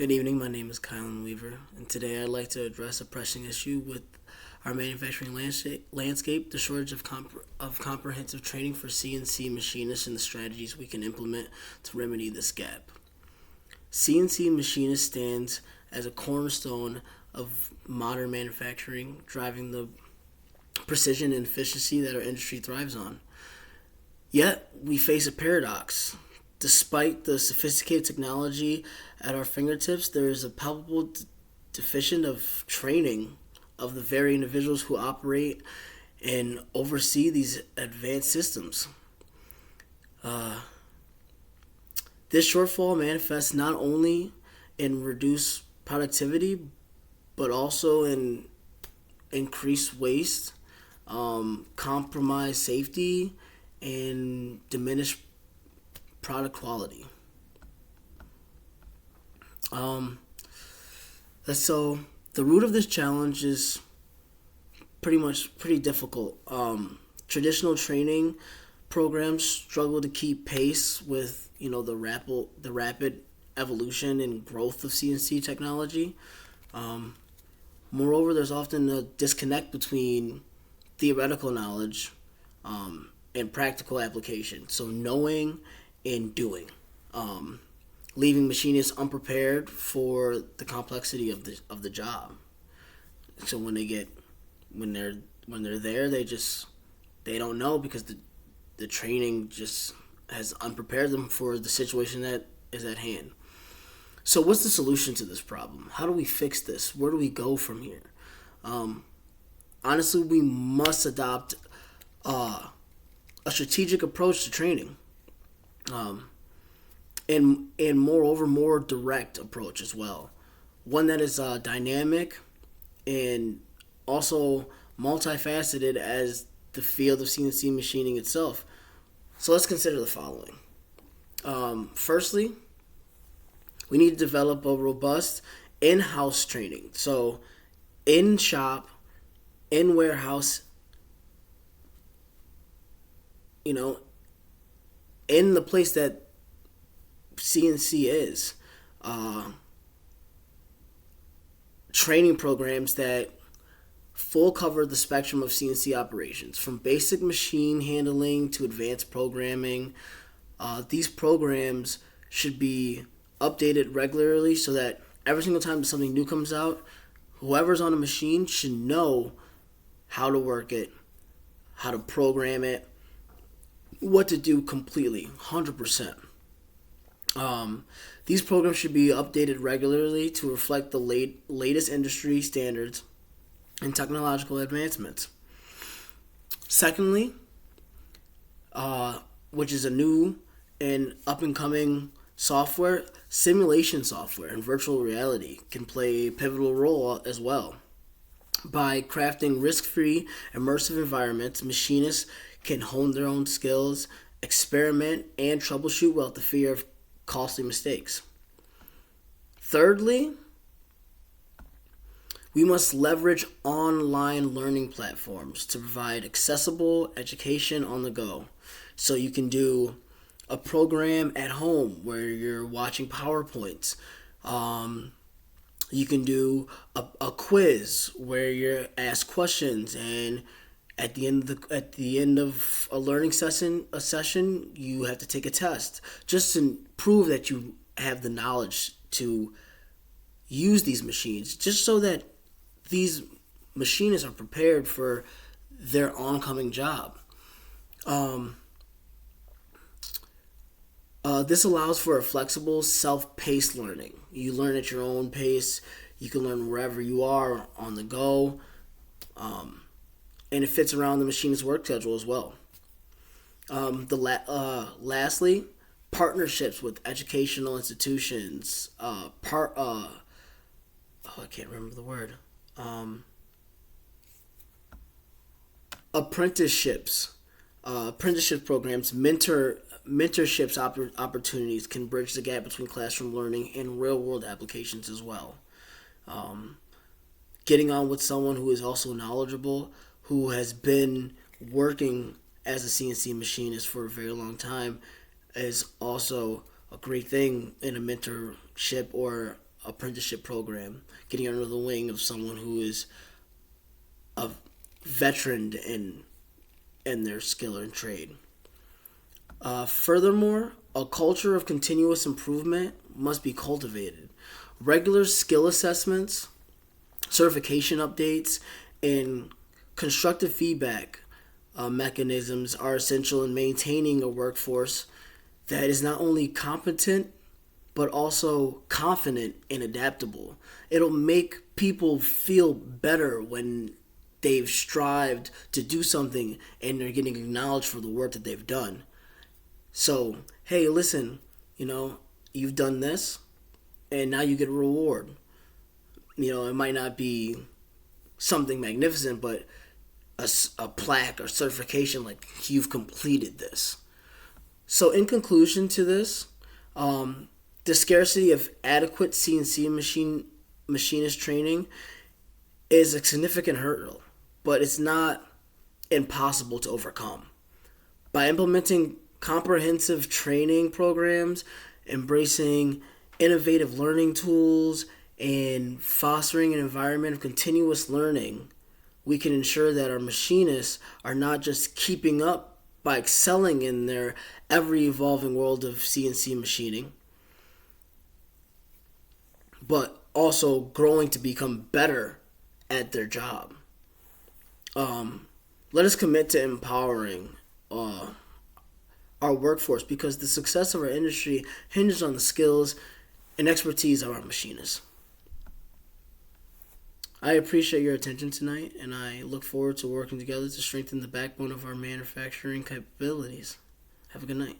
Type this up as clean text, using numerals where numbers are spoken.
Good evening. My name is Kylan Weaver, and today I'd like to address a pressing issue with our manufacturing landscape: the shortage of comprehensive training for CNC machinists and the strategies we can implement to remedy this gap. CNC machinist stands as a cornerstone of modern manufacturing, driving the precision and efficiency that our industry thrives on. Yet, we face a paradox. Despite the sophisticated technology at our fingertips, there is a palpable deficit of training of the very individuals who operate and oversee these advanced systems. This shortfall manifests not only in reduced productivity, but also in increased waste, compromised safety, and diminished product quality. So the root of this challenge is pretty difficult. Traditional training programs struggle to keep pace with the rapid evolution and growth of CNC technology. Moreover, there's often a disconnect between theoretical knowledge and practical application. So knowing and doing, leaving machinists unprepared for the complexity of the job. So when they're there, they don't know because the training just has unprepared them for the situation that is at hand. So what's the solution to this problem? How do we fix this? Where do we go from here? Honestly, we must adopt a strategic approach to training. And moreover, more direct approach as well. One that is dynamic and also multifaceted as the field of CNC machining itself. So let's consider the following. Firstly, we need to develop a robust in-house training. So in shop, in warehouse, in the place that CNC is, training programs that full cover the spectrum of CNC operations, from basic machine handling to advanced programming. These programs should be updated regularly so that every single time something new comes out, whoever's on a machine should know how to work it, how to program it, what to do completely, 100%. These programs should be updated regularly to reflect the latest industry standards and technological advancements. Secondly, which is a new and up-and-coming software, simulation software and virtual reality can play a pivotal role as well. By crafting risk-free, immersive environments, machinists can hone their own skills, experiment, and troubleshoot without the fear of costly mistakes. Thirdly, we must leverage online learning platforms to provide accessible education on the go. So you can do a program at home where you're watching PowerPoints. You can do a quiz where you're asked questions, and at the end of a learning session, you have to take a test just to prove that you have the knowledge to use these machines, just so that these machinists are prepared for their oncoming job. This allows for a flexible, self-paced learning. You learn at your own pace. You can learn wherever you are on the go. And it fits around the machinist's work schedule as well. Lastly, partnerships with educational institutions. I can't remember the word. Apprenticeship programs, mentorships opportunities can bridge the gap between classroom learning and real-world applications as well. Getting on with someone who is also knowledgeable, who has been working as a CNC machinist for a very long time, is also a great thing in a mentorship or apprenticeship program, getting under the wing of someone who is a veteran in their skill or trade. Furthermore, a culture of continuous improvement must be cultivated. Regular skill assessments, certification updates, and constructive feedback mechanisms are essential in maintaining a workforce that is not only competent but also confident and adaptable. It'll make people feel better when they've strived to do something and they're getting acknowledged for the work that they've done. So, hey, listen, you've done this and now you get a reward. It might not be something magnificent, but a plaque or certification like you've completed this. So in conclusion to this, the scarcity of adequate CNC machinist training is a significant hurdle, but it's not impossible to overcome. By implementing comprehensive training programs, embracing innovative learning tools, and fostering an environment of continuous learning, we can ensure that our machinists are not just keeping up by excelling in their ever-evolving world of CNC machining, but also growing to become better at their job. Let us commit to empowering our workforce, because the success of our industry hinges on the skills and expertise of our machinists. I appreciate your attention tonight, and I look forward to working together to strengthen the backbone of our manufacturing capabilities. Have a good night.